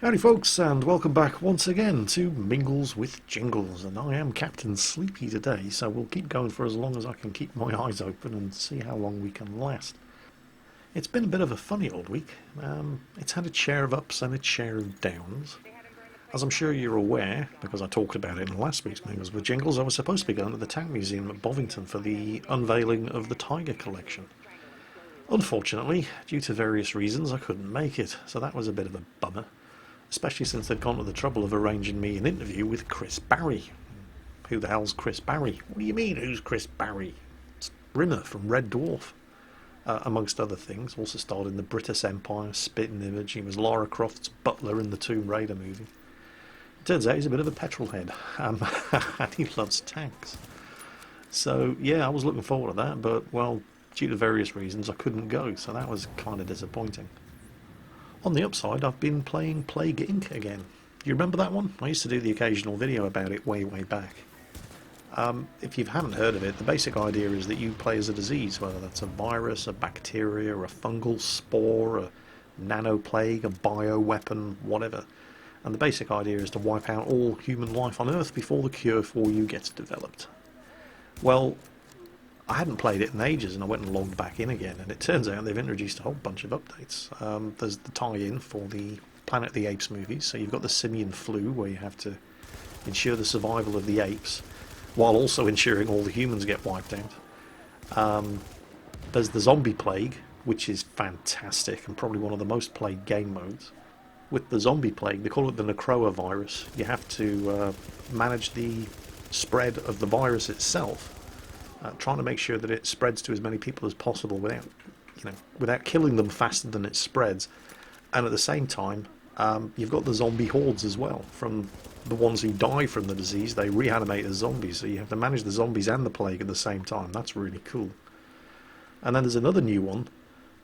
Howdy folks, and welcome back once again to Mingles with Jingles, and I am Captain Sleepy today, so we'll keep going for as long as I can keep my eyes open and see how long we can last. It's been a bit of a funny old week. It's had its share of ups and its share of downs. As I'm sure you're aware, because I talked about it in last week's Mingles with Jingles, I was supposed to be going to the Town Museum at Bovington for the unveiling of the Tiger collection. Unfortunately, due to various reasons, I couldn't make it, so that was a bit of a bummer. Especially since they'd gone to the trouble of arranging me an interview with Chris Barry. Who the hell's Chris Barry? What do you mean, who's Chris Barry? It's Rimmer from Red Dwarf, amongst other things. Also starred in the British Empire, Spitting Image. He was Lara Croft's butler in the Tomb Raider movie. It turns out he's a bit of a petrol head, and he loves tanks. So, yeah, I was looking forward to that, but, well, due to various reasons, I couldn't go, so that was kind of disappointing. On the upside, I've been playing Plague Inc. again. Do you remember that one? I used to do the occasional video about it way back. If you haven't heard of it, the basic idea is that you play as a disease, whether that's a virus, a bacteria, a fungal spore, a nanoplague, a bioweapon, whatever. And the basic idea is to wipe out all human life on Earth before the cure for you gets developed. Well, I hadn't played it in ages, and I went and logged back in again, and it turns out they've introduced a whole bunch of updates. There's the tie-in for the Planet of the Apes movies, so you've got the simian flu, where you have to ensure the survival of the apes, while also ensuring all the humans get wiped out. There's the zombie plague, which is fantastic, and probably one of the most played game modes. With the zombie plague, they call it the Necroa virus. You have to manage the spread of the virus itself, trying to make sure that it spreads to as many people as possible without killing them faster than it spreads. And at the same time, you've got the zombie hordes as well. From the ones who die from the disease, they reanimate as zombies, so you have to manage the zombies and the plague at the same time. That's really cool. And then there's another new one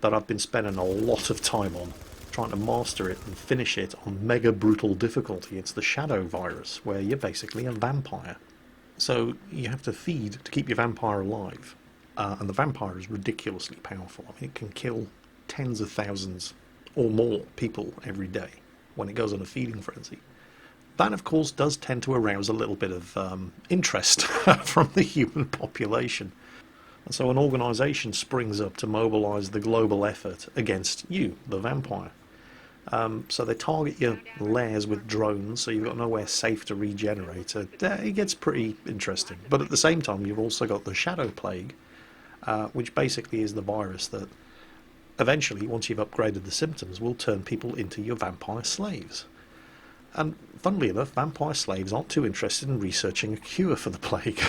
that I've been spending a lot of time on, trying to master it and finish it on mega brutal difficulty. It's the Shadow virus, where you're basically a vampire. So you have to feed to keep your vampire alive, and the vampire is ridiculously powerful. I mean, it can kill tens of thousands or more people every day when it goes on a feeding frenzy. That, of course, does tend to arouse a little bit of interest from the human population. And so an organisation springs up to mobilise the global effort against you, the vampire. So they target your lairs with drones, so you've got nowhere safe to regenerate. It gets pretty interesting. But at the same time, you've also got the Shadow Plague, which basically is the virus that eventually, once you've upgraded the symptoms, will turn people into your vampire slaves. And funnily enough, vampire slaves aren't too interested in researching a cure for the plague.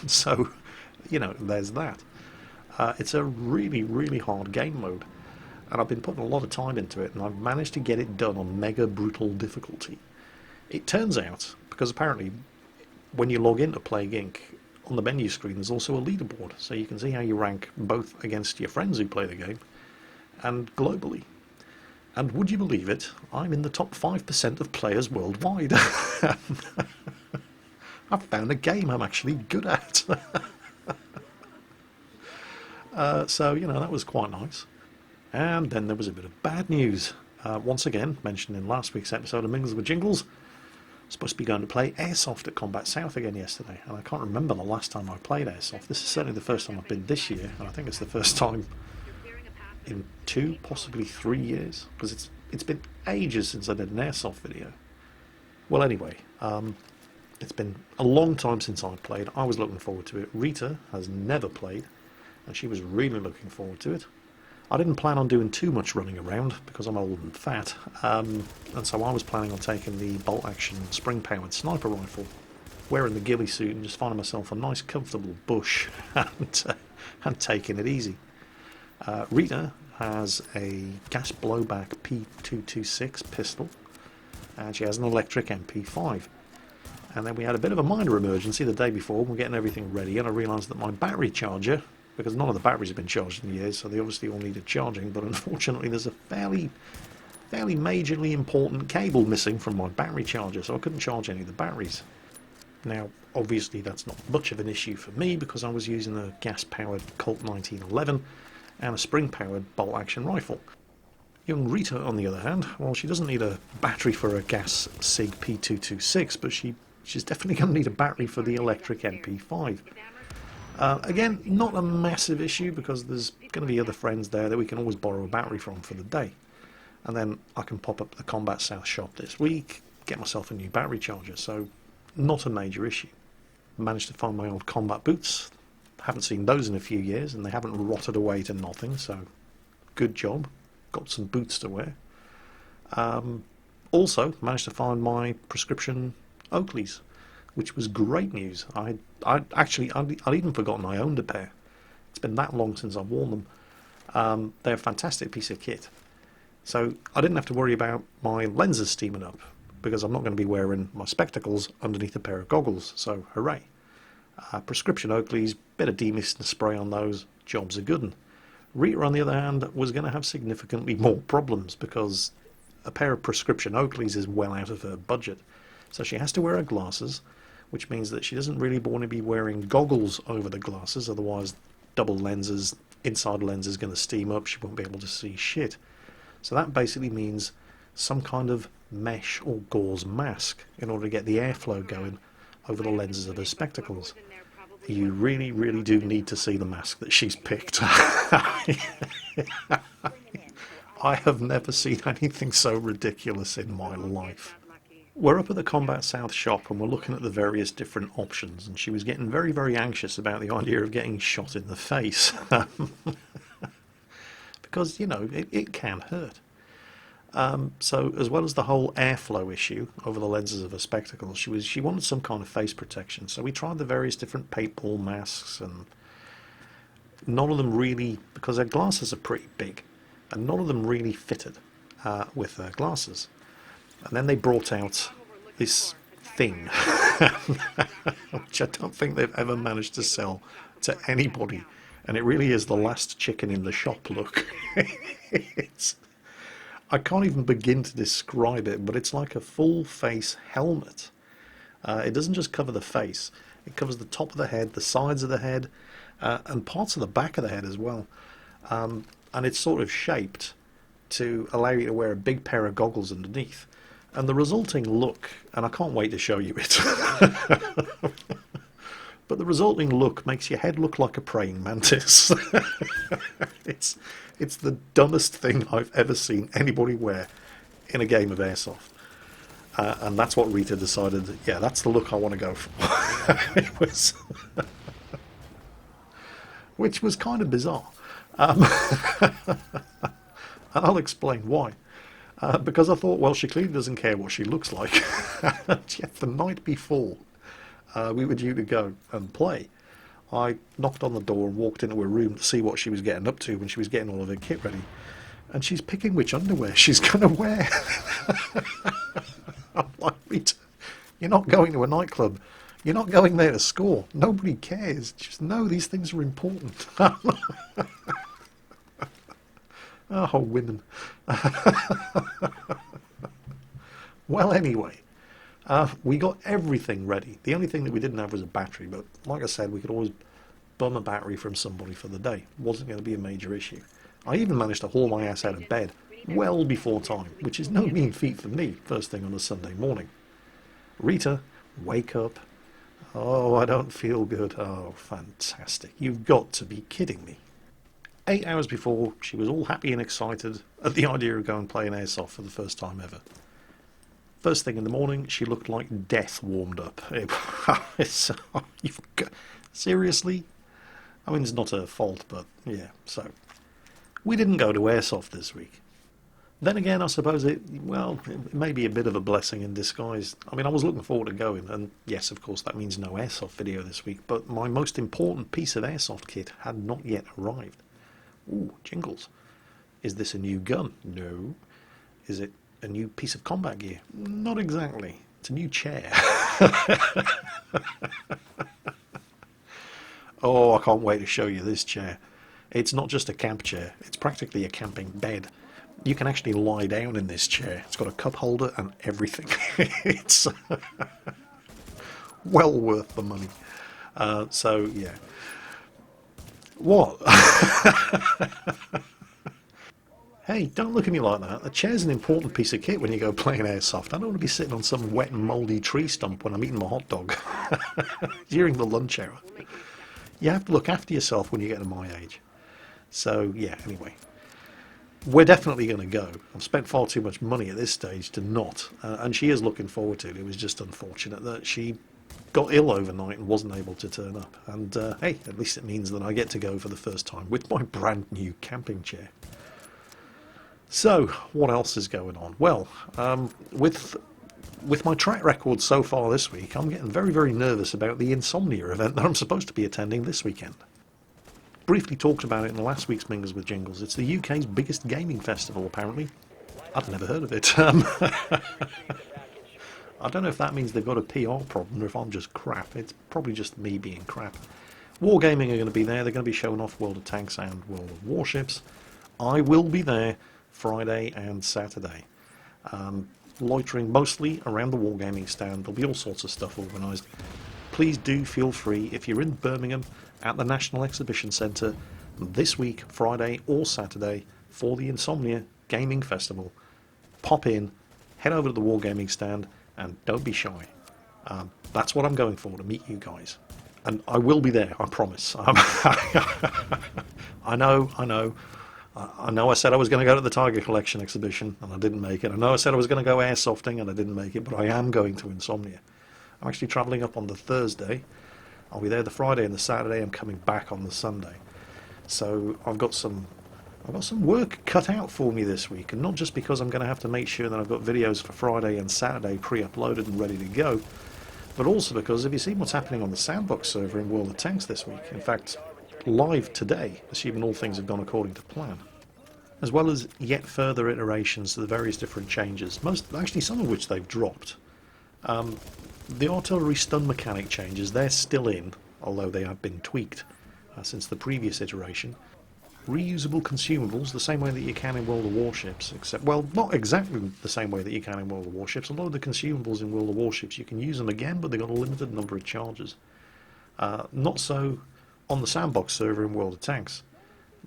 So, there's that. It's a really hard game mode. And I've been putting a lot of time into it, and I've managed to get it done on mega brutal difficulty. It turns out, because apparently when you log into Plague Inc., on the menu screen there's also a leaderboard, so you can see how you rank both against your friends who play the game and globally. And would you believe it, I'm in the top 5% of players worldwide. I've found a game I'm actually good at. So, that was quite nice. And then there was a bit of bad news. Once again, mentioned in last week's episode of Mingles with Jingles, supposed to be going to play Airsoft at Combat South again yesterday, and I can't remember the last time I played Airsoft. This is certainly the first time I've been this year, and I think it's the first time in 2, possibly 3 years, because it's been ages since I did an Airsoft video. Well, anyway, it's been a long time since I've played. I was looking forward to it. Rita has never played, and she was really looking forward to it. I didn't plan on doing too much running around because I'm old and fat, and so I was planning on taking the bolt-action spring-powered sniper rifle, wearing the ghillie suit and just finding myself a nice comfortable bush and taking it easy. Rita has a gas blowback P226 pistol, and she has an electric MP5. And then we had a bit of a minor emergency the day before. We're getting everything ready, and I realised that my battery charger, because none of the batteries have been charged in years, so they obviously all needed charging, but unfortunately there's a fairly majorly important cable missing from my battery charger, so I couldn't charge any of the batteries. Now, obviously that's not much of an issue for me, because I was using a gas-powered Colt 1911 and a spring-powered bolt-action rifle. Young Rita, on the other hand, well, she doesn't need a battery for a gas SIG P226, but she's definitely going to need a battery for the electric MP5. Again, not a massive issue because there's going to be other friends there that we can always borrow a battery from for the day. And then I can pop up the Combat South shop this week, get myself a new battery charger, so not a major issue. Managed to find my old combat boots. Haven't seen those in a few years and they haven't rotted away to nothing, so good job. Got some boots to wear. Also managed to find my prescription Oakleys, which was great news. I'd even forgotten I owned a pair. It's been that long since I've worn them. They're a fantastic piece of kit. So I didn't have to worry about my lenses steaming up because I'm not going to be wearing my spectacles underneath a pair of goggles, so hooray. Prescription Oakleys, bit of demist and spray on those, job's a good one. Rita, on the other hand, was going to have significantly more problems because a pair of prescription Oakleys is well out of her budget. So she has to wear her glasses, which means that she doesn't really want to be wearing goggles over the glasses, otherwise double lenses, inside lens is going to steam up, she won't be able to see shit. So that basically means some kind of mesh or gauze mask in order to get the airflow going over the lenses of her spectacles. You really, really do need to see the mask that she's picked. I have never seen anything so ridiculous in my life. We're up at the Combat South shop and we're looking at the various different options, and she was getting very, very anxious about the idea of getting shot in the face. Because, you know, it can hurt. So as well as the whole airflow issue over the lenses of her spectacles, she wanted some kind of face protection. So we tried the various different paintball masks, and none of them really, because her glasses are pretty big, and none of them really fitted with her glasses. And then they brought out this thing, which I don't think they've ever managed to sell to anybody, and it really is the last chicken in the shop look. I can't even begin to describe it, but it's like a full face helmet. It doesn't just cover the face, it covers the top of the head, the sides of the head, and parts of the back of the head as well. And it's sort of shaped to allow you to wear a big pair of goggles underneath. And the resulting look, and I can't wait to show you it, but the resulting look makes your head look like a praying mantis. It's the dumbest thing I've ever seen anybody wear in a game of airsoft. And that's what Rita decided, yeah, that's the look I want to go for. It was which was kind of bizarre. And I'll explain why. Because I thought, well, she clearly doesn't care what she looks like. Yet the night before we were due to go and play, I knocked on the door and walked into her room to see what she was getting up to when she was getting all of her kit ready. And she's picking which underwear she's going to wear. I'm like, Rita, you're not going to a nightclub. You're not going there to score. Nobody cares. Just know these things are important. Oh, women. Well, anyway, we got everything ready. The only thing that we didn't have was a battery, but like I said, we could always bum a battery from somebody for the day. Wasn't going to be a major issue. I even managed to haul my ass out of bed well before time, which is no mean feat for me, first thing on a Sunday morning. Rita, wake up. Oh, I don't feel good. Oh, fantastic. You've got to be kidding me. 8 hours before, she was all happy and excited at the idea of going playing airsoft for the first time ever. First thing in the morning, she looked like death warmed up. Seriously? I mean, it's not her fault, but yeah, so. We didn't go to airsoft this week. Then again, I suppose it may be a bit of a blessing in disguise. I mean, I was looking forward to going, and yes, of course, that means no airsoft video this week, but my most important piece of airsoft kit had not yet arrived. Ooh, Jingles. Is this a new gun? No. Is it a new piece of combat gear? Not exactly. It's a new chair. Oh, I can't wait to show you this chair. It's not just a camp chair, it's practically a camping bed. You can actually lie down in this chair. It's got a cup holder and everything. It's well worth the money. So, yeah. What? Hey, don't look at me like that. A chair's an important piece of kit when you go playing airsoft. I don't want to be sitting on some wet and mouldy tree stump when I'm eating my hot dog during the lunch hour. You have to look after yourself when you get to my age. So, yeah, anyway. We're definitely going to go. I've spent far too much money at this stage to not. And she is looking forward to it. It was just unfortunate that she got ill overnight and wasn't able to turn up. And, hey, at least it means that I get to go for the first time with my brand new camping chair. So, what else is going on? Well, with my track record so far this week, I'm getting very, very nervous about the Insomnia event that I'm supposed to be attending this weekend. Briefly talked about it in last week's Mingles with Jingles. It's the UK's biggest gaming festival, apparently. I've never heard of it. I don't know if that means they've got a PR problem or if I'm just crap. It's probably just me being crap. Wargaming are going to be there. They're going to be showing off World of Tanks and World of Warships. I will be there Friday and Saturday. Loitering mostly around the Wargaming stand. There'll be all sorts of stuff organised. Please do feel free, if you're in Birmingham at the National Exhibition Centre this week, Friday or Saturday, for the Insomnia Gaming Festival, pop in, head over to the Wargaming stand, and don't be shy. That's what I'm going for, to meet you guys. And I will be there, I promise. I know. I know I said I was going to go to the Tiger Collection exhibition, and I didn't make it. I know I said I was going to go airsofting, and I didn't make it, but I am going to Insomnia. I'm actually travelling up on the Thursday. I'll be there the Friday and the Saturday. I'm coming back on the Sunday. So I've got some work cut out for me this week, and not just because I'm going to have to make sure that I've got videos for Friday and Saturday pre-uploaded and ready to go, but also because have you seen what's happening on the Sandbox server in World of Tanks this week? In fact, live today, assuming all things have gone according to plan, as well as yet further iterations to the various different changes, actually some of which they've dropped. The artillery stun mechanic changes, they're still in, although they have been tweaked since the previous iteration. Reusable consumables, the same way that you can in World of Warships, except, well, not exactly the same way that you can in World of Warships. A lot of the consumables in World of Warships, you can use them again, but they've got a limited number of charges. Not so on the Sandbox server in World of Tanks.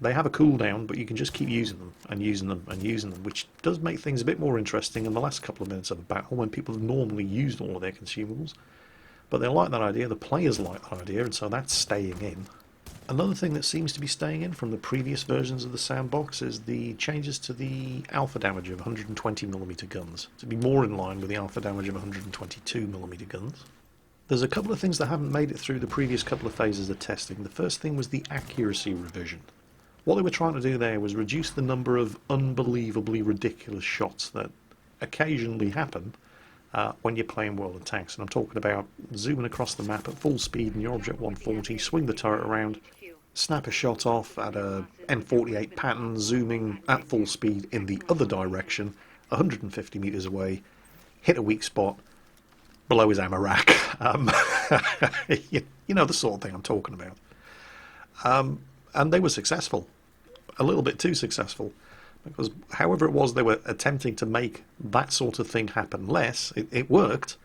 They have a cooldown, but you can just keep using them and using them and using them, which does make things a bit more interesting in the last couple of minutes of a battle when people have normally used all of their consumables. But they like that idea, the players like that idea, and so that's staying in. Another thing that seems to be staying in from the previous versions of the Sandbox is the changes to the alpha damage of 120mm guns, to be more in line with the alpha damage of 122mm guns. There's a couple of things that haven't made it through the previous couple of phases of testing. The first thing was the accuracy revision. What they were trying to do there was reduce the number of unbelievably ridiculous shots that occasionally happen when you're playing World of Tanks. And I'm talking about zooming across the map at full speed in your Object 140, swing the turret around, snap a shot off at a M48 pattern, zooming at full speed in the other direction, 150 metres away, hit a weak spot, below his ammo rack. You know the sort of thing I'm talking about. And they were successful. A little bit too successful. Because however it was they were attempting to make that sort of thing happen less, it worked.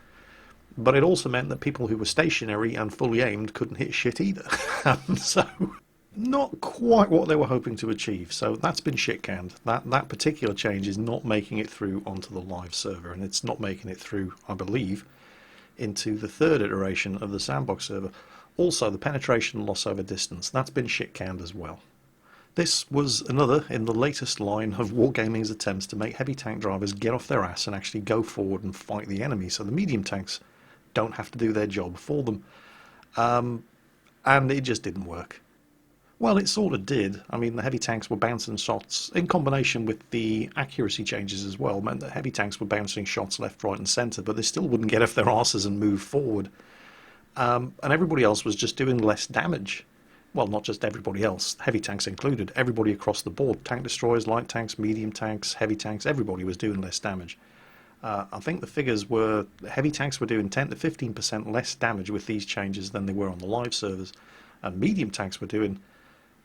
But it also meant that people who were stationary and fully aimed couldn't hit shit either. So, not quite what they were hoping to achieve. So that's been shit-canned. That particular change is not making it through onto the live server. And it's not making it through, I believe, into the third iteration of the Sandbox server. Also, the penetration loss over distance, that's been shit-canned as well. This was another in the latest line of Wargaming's attempts to make heavy tank drivers get off their ass and actually go forward and fight the enemy, so the medium tanks don't have to do their job for them. And it just didn't work. Well, it sort of did. I mean, the heavy tanks were bouncing shots, in combination with the accuracy changes as well, meant that heavy tanks were bouncing shots left, right and centre, but they still wouldn't get off their asses and move forward. And everybody else was just doing less damage. Well, not just everybody else, heavy tanks included. Everybody across the board, tank destroyers, light tanks, medium tanks, heavy tanks, everybody was doing less damage. I think the figures were, heavy tanks were doing 10 to 15% less damage with these changes than they were on the live servers. And medium tanks were doing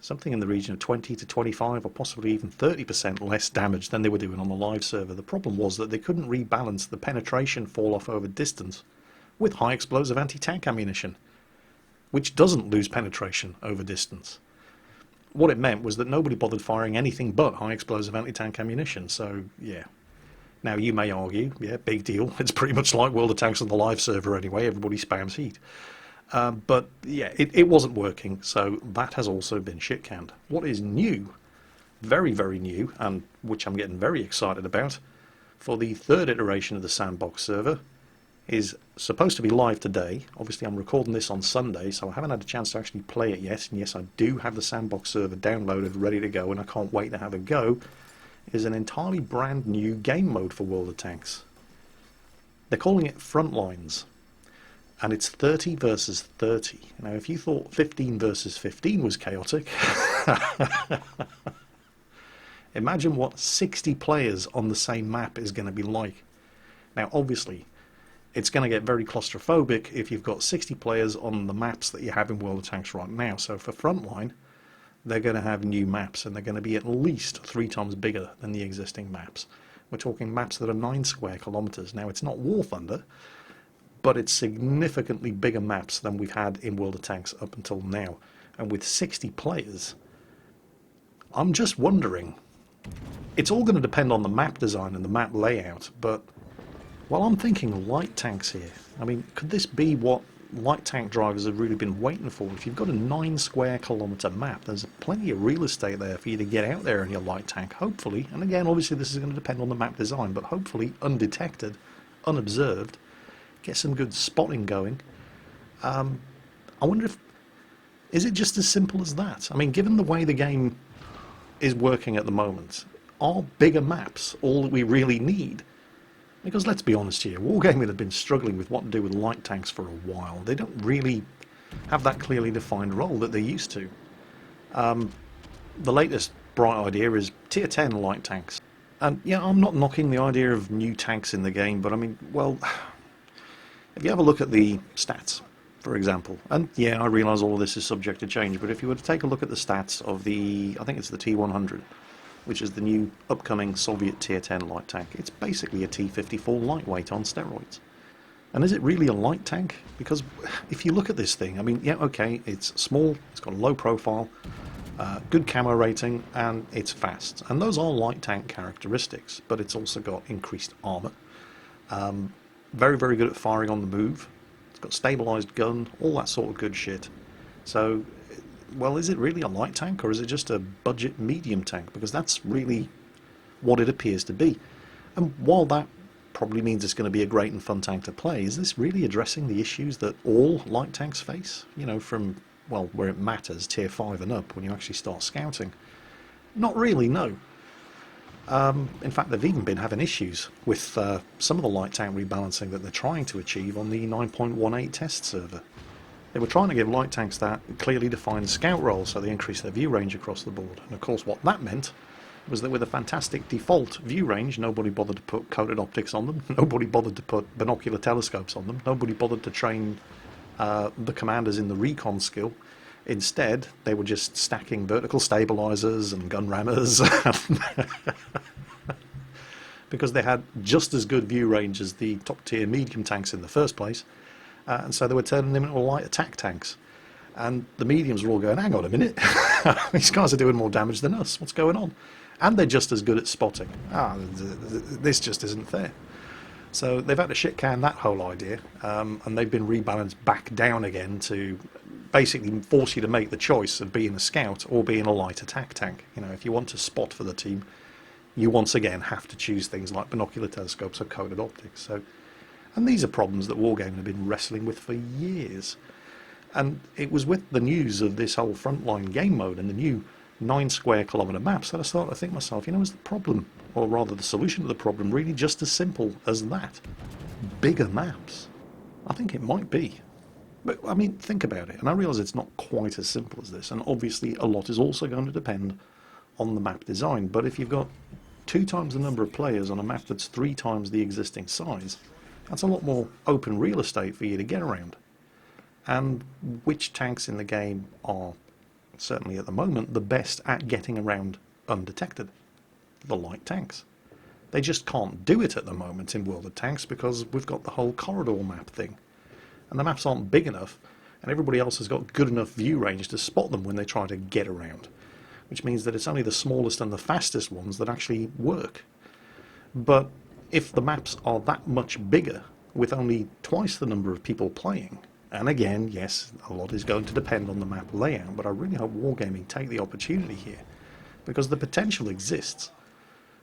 something in the region of 20 to 25 or possibly even 30% less damage than they were doing on the live server. The problem was that they couldn't rebalance the penetration fall off over distance with high explosive anti-tank ammunition, which doesn't lose penetration over distance. what it meant was that nobody bothered firing anything but high explosive anti-tank ammunition. So yeah. Now you may argue, yeah, big deal. It's pretty much like World of Tanks on the live server anyway. Everybody spams heat. But yeah, it wasn't working, so that has also been shit canned. What is new, very, very new, and which I'm getting very excited about, for the third iteration of the sandbox server, is supposed to be live today. Obviously I'm recording this on Sunday, so I haven't had a chance to actually play it yet, and yes, I do have the sandbox server downloaded, ready to go, and I can't wait to have a go, is an entirely brand new game mode for World of Tanks. They're calling it Frontlines. And it's 30 versus 30. Now, if you thought 15 versus 15 was chaotic, imagine what 60 players on the same map is going to be like. Now, obviously, it's going to get very claustrophobic if you've got 60 players on the maps that you have in World of Tanks right now. So for Frontline, they're going to have new maps, and they're going to be at least 3 times bigger than the existing maps. We're talking maps that are 9 square kilometers. Now, it's not War Thunder, but it's significantly bigger maps than we've had in World of Tanks up until now. And with 60 players, I'm just wondering, it's all going to depend on the map design and the map layout, but, well, I'm thinking light tanks here. I mean, could this be what light tank drivers have really been waiting for? If you've got a 9 square kilometre map, there's plenty of real estate there for you to get out there in your light tank, hopefully, and again, obviously this is going to depend on the map design, but hopefully undetected, unobserved, get some good spotting going. I wonder if, is it just as simple as that? I mean, given the way the game is working at the moment, are bigger maps all that we really need? Because let's be honest here, Wargaming have been struggling with what to do with light tanks for a while. They don't really have that clearly defined role that they used to. The latest bright idea is tier 10 light tanks. And yeah, I'm not knocking the idea of new tanks in the game, but I mean, well, if you have a look at the stats, for example, and yeah, I realise all of this is subject to change, but if you were to take a look at the stats of the, I think it's the T-100, which is the new upcoming Soviet Tier 10 light tank, it's basically a T-54 lightweight on steroids. And is it really a light tank? Because if you look at this thing, I mean, yeah, okay, it's small, it's got a low profile, good camo rating, and it's fast. And those are light tank characteristics, but it's also got increased armour. Very, very good at firing on the move. It's got stabilised gun, all that sort of good shit. So, well, is it really a light tank, or is it just a budget medium tank? Because that's really what it appears to be. And while that probably means it's going to be a great and fun tank to play, is this really addressing the issues that all light tanks face? You know, from, well, where it matters, tier 5 and up, when you actually start scouting. Not really, no. In fact, they've even been having issues with some of the light tank rebalancing that they're trying to achieve on the 9.18 test server. They were trying to give light tanks that clearly defined scout role, so they increased their view range across the board. And of course what that meant was that with a fantastic default view range, nobody bothered to put coated optics on them, nobody bothered to put binocular telescopes on them, nobody bothered to train the commanders in the recon skill. Instead, they were just stacking vertical stabilizers and gun rammers because they had just as good view range as the top tier medium tanks in the first place, and so they were turning them into light attack tanks. And the mediums were all going, hang on a minute, these guys are doing more damage than us, what's going on? And they're just as good at spotting. This just isn't fair. So they've had to shit can that whole idea, and they've been rebalanced back down again to basically force you to make the choice of being a scout or being a light attack tank. You know, if you want to spot for the team, you once again have to choose things like binocular telescopes or coated optics. So, and these are problems that Wargaming have been wrestling with for years. And it was with the news of this whole Frontline game mode and the new 9 square kilometre maps that I started to think to myself, you know, is the problem, or rather the solution to the problem, really just as simple as that? Bigger maps? I think it might be. But, I mean, think about it, and I realise it's not quite as simple as this, and obviously a lot is also going to depend on the map design, but if you've got 2 times the number of players on a map that's 3 times the existing size, that's a lot more open real estate for you to get around. And which tanks in the game are, certainly at the moment, the best at getting around undetected? The light tanks. They just can't do it at the moment in World of Tanks because we've got the whole corridor map thing. And the maps aren't big enough, and everybody else has got good enough view range to spot them when they try to get around. which means that it's only the smallest and the fastest ones that actually work. But if the maps are that much bigger, with only twice the number of people playing, and again, yes, a lot is going to depend on the map layout, but I really hope Wargaming take the opportunity here, because the potential exists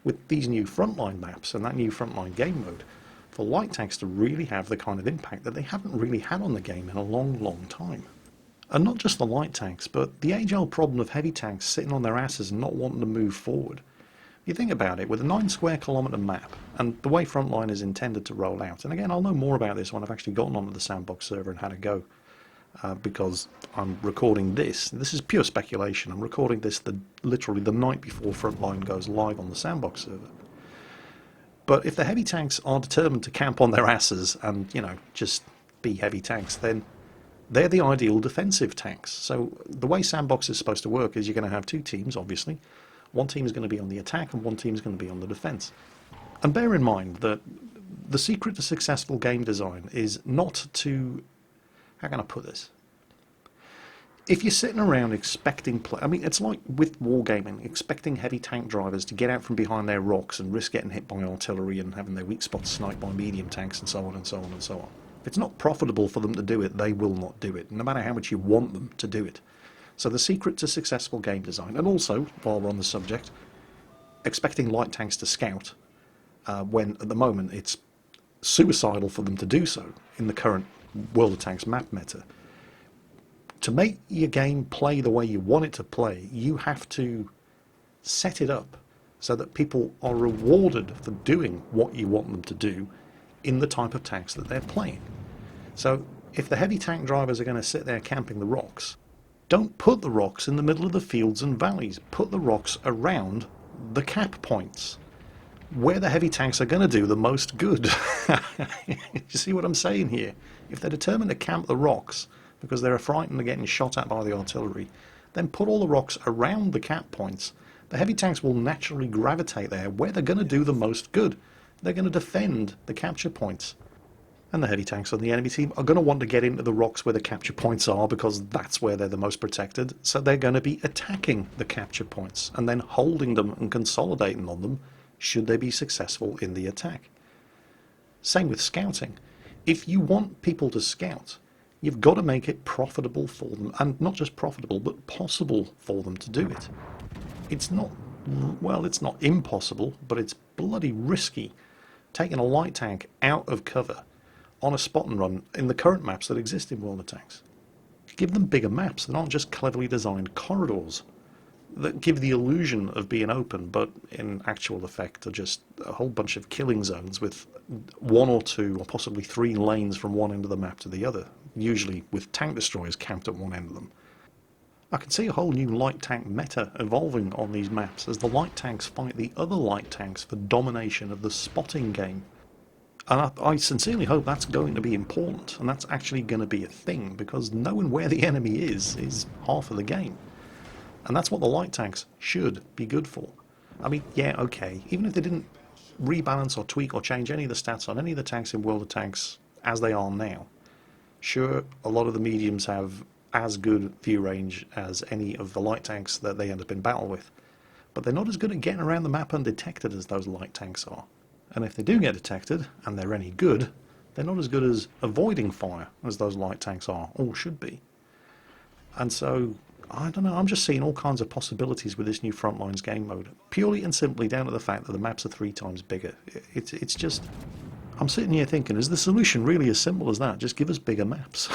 with these new Frontline maps and that new Frontline game mode for light tanks to really have the kind of impact that they haven't really had on the game in a long, long time. And not just the light tanks, but the age-old problem of heavy tanks sitting on their asses and not wanting to move forward. You think about it, with a 9 square kilometre map, and the way Frontline is intended to roll out, and again, I'll know more about this when I've actually gotten onto the sandbox server and had a go, because I'm recording this. This is pure speculation. I'm recording this literally the night before Frontline goes live on the sandbox server. But if the heavy tanks are determined to camp on their asses and, just be heavy tanks, then they're the ideal defensive tanks. So the way sandbox is supposed to work is you're going to have two teams, obviously. One team is going to be on the attack and one team is going to be on the defense. And bear in mind that the secret to successful game design is not to... How can I put this? If you're sitting around expecting... it's like with wargaming, expecting heavy tank drivers to get out from behind their rocks and risk getting hit by artillery and having their weak spots sniped by medium tanks and so on and so on and so on. If it's not profitable for them to do it, they will not do it, no matter how much you want them to do it. So the secret to successful game design, and also, while we're on the subject, expecting light tanks to scout when at the moment it's suicidal for them to do so in the current World of Tanks map meta. To make your game play the way you want it to play, you have to set it up so that people are rewarded for doing what you want them to do in the type of tanks that they're playing. So if the heavy tank drivers are going to sit there camping the rocks, don't put the rocks in the middle of the fields and valleys. Put the rocks around the cap points, where the heavy tanks are going to do the most good. You see what I'm saying here? If they're determined to camp the rocks because they're frightened of getting shot at by the artillery, then put all the rocks around the cap points. The heavy tanks will naturally gravitate there where they're going to do the most good. They're going to defend the capture points. And the heavy tanks on the enemy team are going to want to get into the rocks where the capture points are because that's where they're the most protected. So they're going to be attacking the capture points and then holding them and consolidating on them should they be successful in the attack. Same with scouting. If you want people to scout, you've got to make it profitable for them, and not just profitable, but possible for them to do it. It's not impossible, but it's bloody risky taking a light tank out of cover on a spot and run in the current maps that exist in World of Tanks. Give them bigger maps that aren't just cleverly designed corridors that give the illusion of being open, but in actual effect are just a whole bunch of killing zones with one or two or possibly three lanes from one end of the map to the other, usually with tank destroyers camped at one end of them. I can see a whole new light tank meta evolving on these maps as the light tanks fight the other light tanks for domination of the spotting game. And I sincerely hope that's going to be important, and that's actually going to be a thing, because knowing where the enemy is half of the game. And that's what the light tanks should be good for. I mean, yeah, okay, even if they didn't rebalance or tweak or change any of the stats on any of the tanks in World of Tanks as they are now, sure, a lot of the mediums have as good view range as any of the light tanks that they end up in battle with. But they're not as good at getting around the map undetected as those light tanks are. And if they do get detected, and they're any good, they're not as good as avoiding fire as those light tanks are, or should be. And so, I don't know, I'm just seeing all kinds of possibilities with this new Frontlines game mode, purely and simply down to the fact that the maps are 3 times bigger. It's just... I'm sitting here thinking, is the solution really as simple as that? Just give us bigger maps.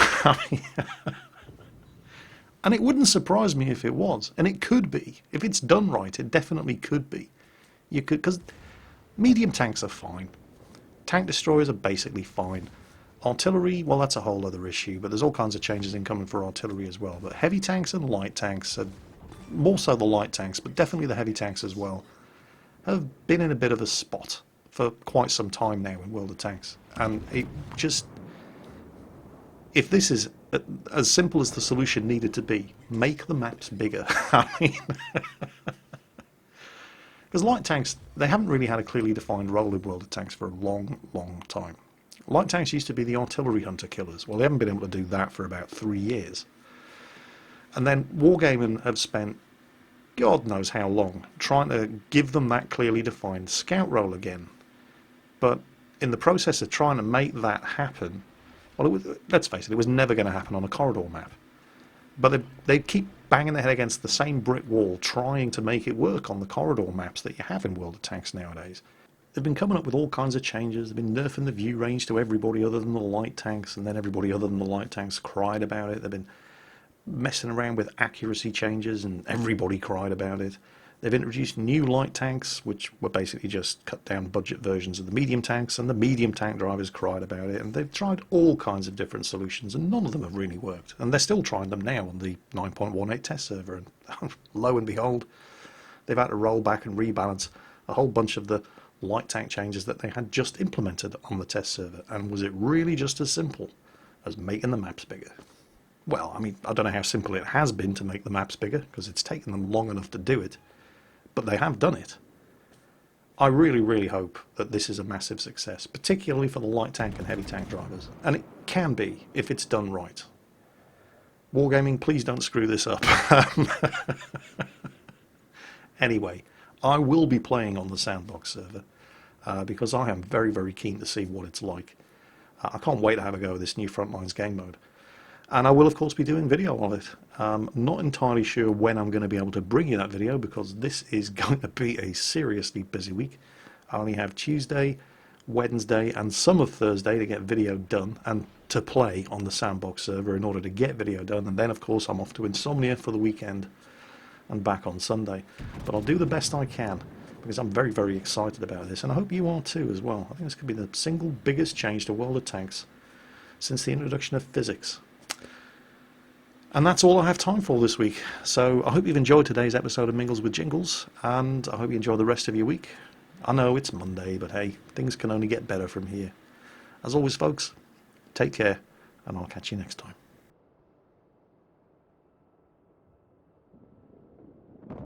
And it wouldn't surprise me if it was, and it could be. If it's done right, it definitely could be. You could, because medium tanks are fine. Tank destroyers are basically fine. Artillery, well, that's a whole other issue, but there's all kinds of changes incoming for artillery as well. But heavy tanks and light tanks, more so the light tanks, but definitely the heavy tanks as well, have been in a bit of a spot for quite some time now in World of Tanks. And it just... If this is as simple as the solution needed to be, make the maps bigger. I mean... Because light tanks, they haven't really had a clearly defined role in World of Tanks for a long, long time. Light tanks used to be the artillery hunter killers. Well, they haven't been able to do that for about 3 years. And then Wargaming have spent God knows how long, trying to give them that clearly defined scout role again. But in the process of trying to make that happen, well, let's face it, it was never going to happen on a corridor map. But they keep banging their head against the same brick wall, trying to make it work on the corridor maps that you have in World of Tanks nowadays. They've been coming up with all kinds of changes. They've been nerfing the view range to everybody other than the light tanks, and then everybody other than the light tanks cried about it. They've been messing around with accuracy changes, and everybody cried about it. They've introduced new light tanks, which were basically just cut down budget versions of the medium tanks, and the medium tank drivers cried about it. And they've tried all kinds of different solutions, and none of them have really worked. And they're still trying them now on the 9.18 test server. And lo and behold, they've had to roll back and rebalance a whole bunch of the light tank changes that they had just implemented on the test server. And was it really just as simple as making the maps bigger? Well, I mean, I don't know how simple it has been to make the maps bigger, because it's taken them long enough to do it. But they have done it. I really, really hope that this is a massive success, particularly for the light tank and heavy tank drivers. And it can be, if it's done right. Wargaming, please don't screw this up. Anyway, I will be playing on the Sandbox server, because I am very, very keen to see what it's like. I can't wait to have a go at this new Frontlines game mode. And I will, of course, be doing video on it. Not entirely sure when I'm going to be able to bring you that video, because this is going to be a seriously busy week. I only have Tuesday, Wednesday, and some of Thursday to get video done and to play on the Sandbox server in order to get video done. And then, of course, I'm off to Insomnia for the weekend and back on Sunday. But I'll do the best I can, because I'm very, very excited about this. And I hope you are too as well. I think this could be the single biggest change to World of Tanks since the introduction of physics. And that's all I have time for this week. So I hope you've enjoyed today's episode of Mingles with Jingles, and I hope you enjoy the rest of your week. I know it's Monday, but hey, things can only get better from here. As always, folks, take care, and I'll catch you next time.